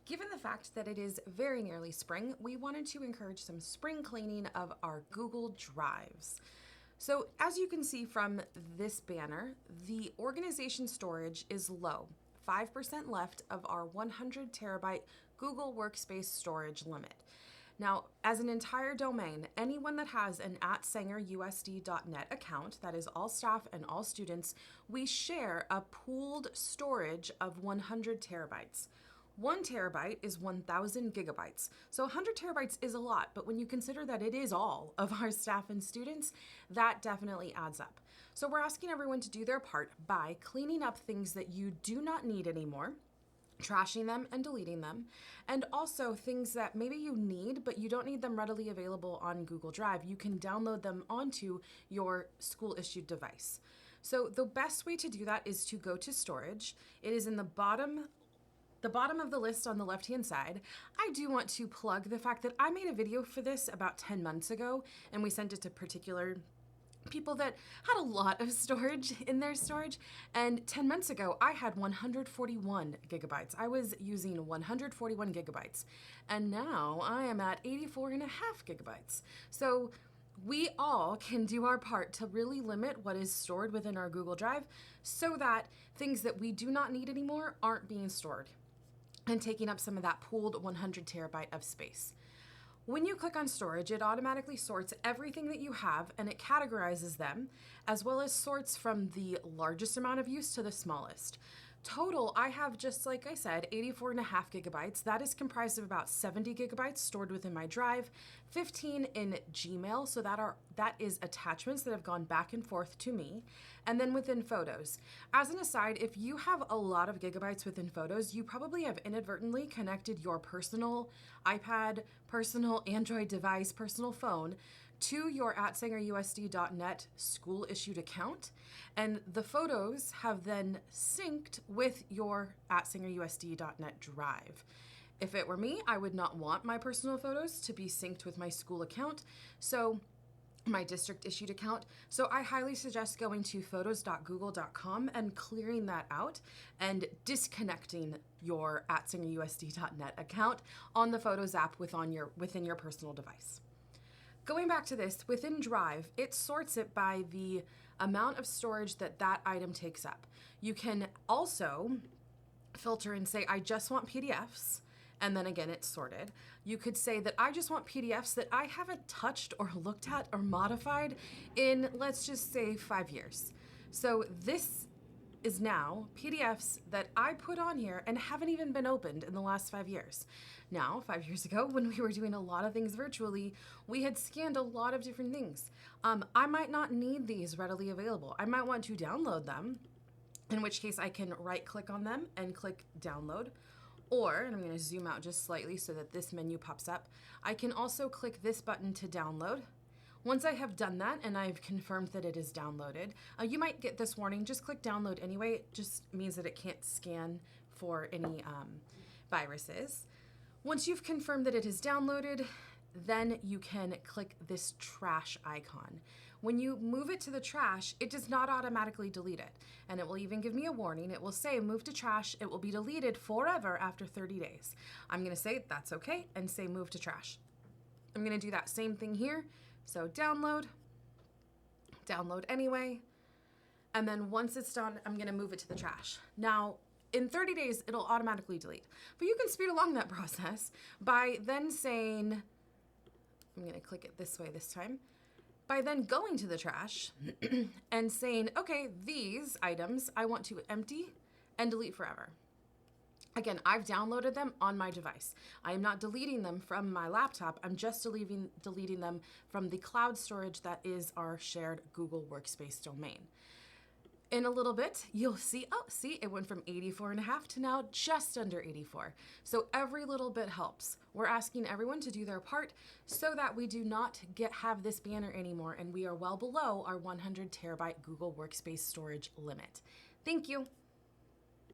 Given the fact that it is very nearly spring, we wanted to encourage some spring cleaning of our Google Drives. So as you can see from this banner, the organization storage is low, 5% left of our 100 terabyte Google Workspace storage limit. Now, as an entire domain, anyone that has an @SangerUSD.net account, that is all staff and all students, we share a pooled storage of 100 terabytes. 1 terabyte is 1,000 gigabytes. So 100 terabytes is a lot, but when you consider that it is all of our staff and students, that definitely adds up. So we're asking everyone to do their part by cleaning up things that you do not need anymore, trashing them and deleting them, and also things that maybe you need, but you don't need them readily available on Google Drive. You can download them onto your school-issued device. So the best way to do that is to go to storage. It is in the bottom of the list on the left-hand side. I do want to plug the fact that I made a video for this about 10 months ago, and we sent it to particular people that had a lot of storage in their storage. And 10 months ago, I had 141 gigabytes. I was using 141 gigabytes. And now I am at 84.5 gigabytes. So we all can do our part to really limit what is stored within our Google Drive so that things that we do not need anymore aren't being stored and taking up some of that pooled 100 terabyte of space. When you click on storage, it automatically sorts everything that you have and it categorizes them, as well as sorts from the largest amount of use to the smallest. Total, I have, just like I said, 84.5 gigabytes. That is comprised of about 70 gigabytes stored within my drive, 15 in Gmail, so that is attachments that have gone back and forth to me, and then within Photos. As an aside, if you have a lot of gigabytes within Photos, you probably have inadvertently connected your personal iPad, personal Android device, personal phone to your @SangerUSD.net school-issued account, and the photos have then synced with your @SangerUSD.net drive. If it were me, I would not want my personal photos to be synced with my school account, so my district-issued account. So I highly suggest going to photos.google.com and clearing that out and disconnecting your @SangerUSD.net account on the Photos app within your personal device. Going back to this, within Drive, it sorts it by the amount of storage that that item takes up. You can also filter and say, I just want PDFs, and then again, it's sorted. You could say that I just want PDFs that I haven't touched or looked at or modified in, let's just say, 5 years. So this is now PDFs that I put on here and haven't even been opened in the last 5 years. Now, 5 years ago, when we were doing a lot of things virtually, we had scanned a lot of different things. I might not need these readily available. I might want to download them, in which case I can right-click on them and click download. Or, and I'm going to zoom out just slightly so that this menu pops up, I can also click this button to download. Once I have done that and I've confirmed that it is downloaded, you might get this warning, just click download anyway. It just means that it can't scan for any viruses. Once you've confirmed that it is downloaded, then you can click this trash icon. When you move it to the trash, it does not automatically delete it. And it will even give me a warning. It will say, move to trash. It will be deleted forever after 30 days. I'm going to say that's okay and say move to trash. I'm going to do that same thing here. So download anyway, and then once it's done, I'm gonna move it to the trash. Now, in 30 days, it'll automatically delete, but you can speed along that process by then saying, I'm gonna click it this way this time, by then going to the trash and saying, okay, these items I want to empty and delete forever. Again, I've downloaded them on my device. I am not deleting them from my laptop. I'm just deleting them from the cloud storage that is our shared Google Workspace domain. In a little bit, you'll see, it went from 84.5 to now just under 84. So every little bit helps. We're asking everyone to do their part so that we do not have this banner anymore and we are well below our 100 terabyte Google Workspace storage limit. Thank you.